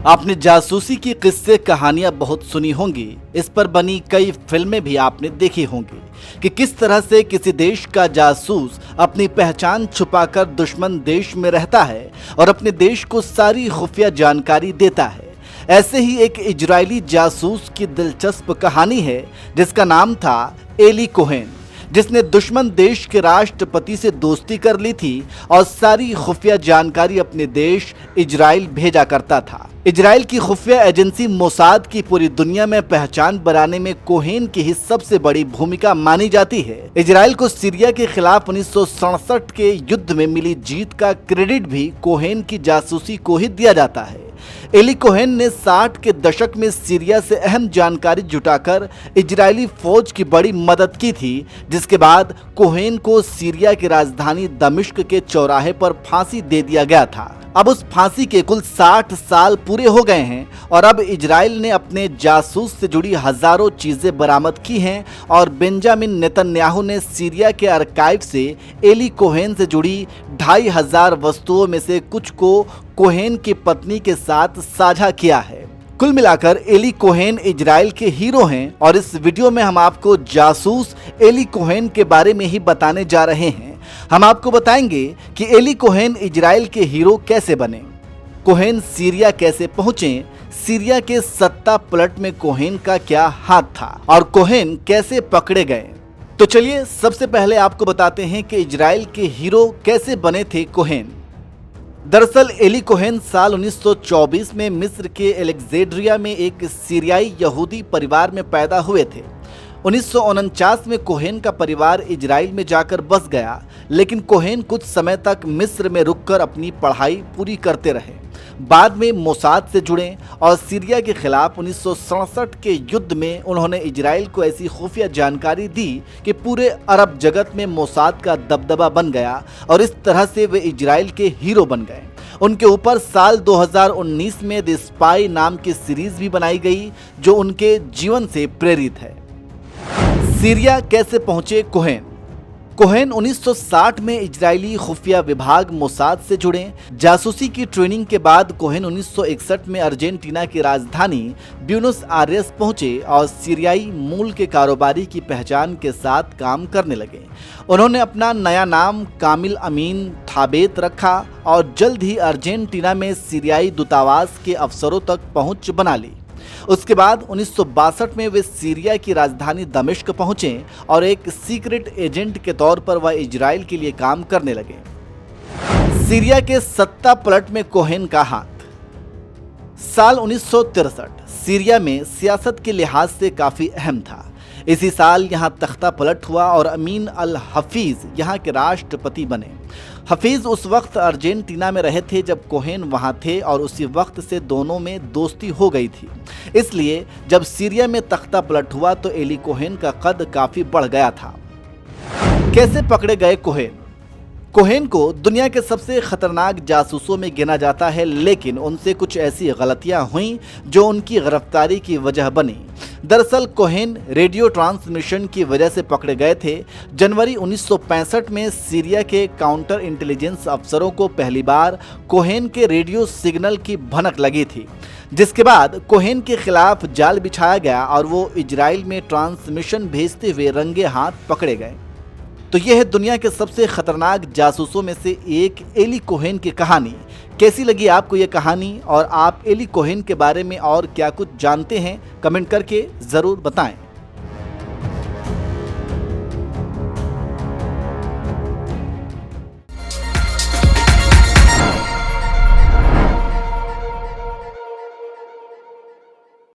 आपने जासूसी की किस्से कहानियां बहुत सुनी होंगी। इस पर बनी कई फिल्में भी आपने देखी होंगी कि किस तरह से किसी देश का जासूस अपनी पहचान छुपाकर दुश्मन देश में रहता है और अपने देश को सारी खुफिया जानकारी देता है। ऐसे ही एक इजरायली जासूस की दिलचस्प कहानी है जिसका नाम था एली कोहेन, जिसने दुश्मन देश के राष्ट्रपति से दोस्ती कर ली थी और सारी खुफिया जानकारी अपने देश इजराइल भेजा करता था। इजराइल की खुफिया एजेंसी मोसाद की पूरी दुनिया में पहचान बनाने में कोहेन की ही सबसे बड़ी भूमिका मानी जाती है। इजराइल को सीरिया के खिलाफ 1967 के युद्ध में मिली जीत का क्रेडिट भी कोहेन की जासूसी को ही दिया जाता है। एली कोहेन ने 60 के दशक में सीरिया से अहम जानकारी जुटाकर इजरायली फौज की बड़ी मदद की थी, जिसके बाद कोहेन को सीरिया की राजधानी दमिश्क के चौराहे पर फांसी दे दिया गया था। अब उस फांसी के कुल 60 साल पूरे हो गए हैं और अब इजराइल ने अपने जासूस से जुड़ी हजारों चीजें बरामद की हैं और बेंजामिन नेतन्याहू ने सीरिया के आर्काइव से एली कोहेन से जुड़ी 2500 वस्तुओं में से कुछ को कोहेन की पत्नी के साथ साझा किया है। कुल मिलाकर एली कोहेन इजराइल के हीरो हैं और इस वीडियो में हम आपको जासूस एली कोहेन के बारे में ही बताने जा रहे हैं। हम आपको बताएंगे कि एली कोहेन इजराइल के हीरो कैसे बने, कोहेन सीरिया कैसे पहुंचे, सीरिया के सत्ता पलट में कोहेन का क्या हाथ था और कोहेन कैसे पकड़े गए। तो चलिए सबसे पहले आपको बताते हैं कि इजराइल के हीरो कैसे बने थे कोहेन। दरअसल एली कोहेन साल 1924 में मिस्र के अलेक्जेंड्रिया में एक सीरियाई यहूदी परिवार में पैदा हुए थे। 1949 में कोहेन का परिवार इजराइल में जाकर बस गया, लेकिन कोहेन कुछ समय तक मिस्र में रुककर अपनी पढ़ाई पूरी करते रहे। बाद में मोसाद से जुड़े और सीरिया के खिलाफ 1967 के युद्ध में उन्होंने इजराइल को ऐसी खुफिया जानकारी दी कि पूरे अरब जगत में मोसाद का दबदबा बन गया और इस तरह से वे इजराइल के हीरो बन गए। उनके ऊपर साल 2019 में द स्पाई नाम की सीरीज भी बनाई गई जो उनके जीवन से प्रेरित है। सीरिया कैसे पहुंचे कोहेन। कोहेन 1960 में इजरायली खुफिया विभाग मोसाद से जुड़े। जासूसी की ट्रेनिंग के बाद कोहेन 1961 में अर्जेंटीना की राजधानी ब्यूनस आयर्स पहुंचे और सीरियाई मूल के कारोबारी की पहचान के साथ काम करने लगे। उन्होंने अपना नया नाम कामिल अमीन थाबेत रखा और जल्द ही अर्जेंटीना में सीरियाई दूतावास के अफसरों तक पहुंच बना ली। उसके बाद 1962 में वे सीरिया की राजधानी दमिश्क पहुंचे और एक सीक्रेट एजेंट के तौर पर वह इजराइल के लिए काम करने लगे। सीरिया के सत्ता पलट में कोहेन का हाथ। साल 1963 सीरिया में सियासत के लिहाज से काफी अहम था। इसी साल यहां तख्ता पलट हुआ और अमीन अल हफीज यहां के राष्ट्रपति बने। हफीज उस वक्त अर्जेंटीना में रहे थे जब कोहेन वहां थे और उसी वक्त से दोनों में दोस्ती हो गई थी। इसलिए जब सीरिया में तख्ता पलट हुआ तो एली कोहेन का कद काफी बढ़ गया था। कैसे पकड़े गए कोहेन। कोहेन को दुनिया के सबसे खतरनाक जासूसों में गिना जाता है, लेकिन उनसे कुछ ऐसी गलतियां हुईं जो उनकी गिरफ्तारी की वजह बनी। दरअसल कोहेन रेडियो ट्रांसमिशन की वजह से पकड़े गए थे। जनवरी 1965 में सीरिया के काउंटर इंटेलिजेंस अफसरों को पहली बार कोहेन के रेडियो सिग्नल की भनक लगी थी, जिसके बाद कोहेन के खिलाफ जाल बिछाया गया और वो इजराइल में ट्रांसमिशन भेजते हुए रंगे हाथ पकड़े गए। तो यह है दुनिया के सबसे खतरनाक जासूसों में से एक एली कोहेन की कहानी। कैसी लगी आपको यह कहानी और आप एली कोहेन के बारे में और क्या कुछ जानते हैं, कमेंट करके ज़रूर बताएं।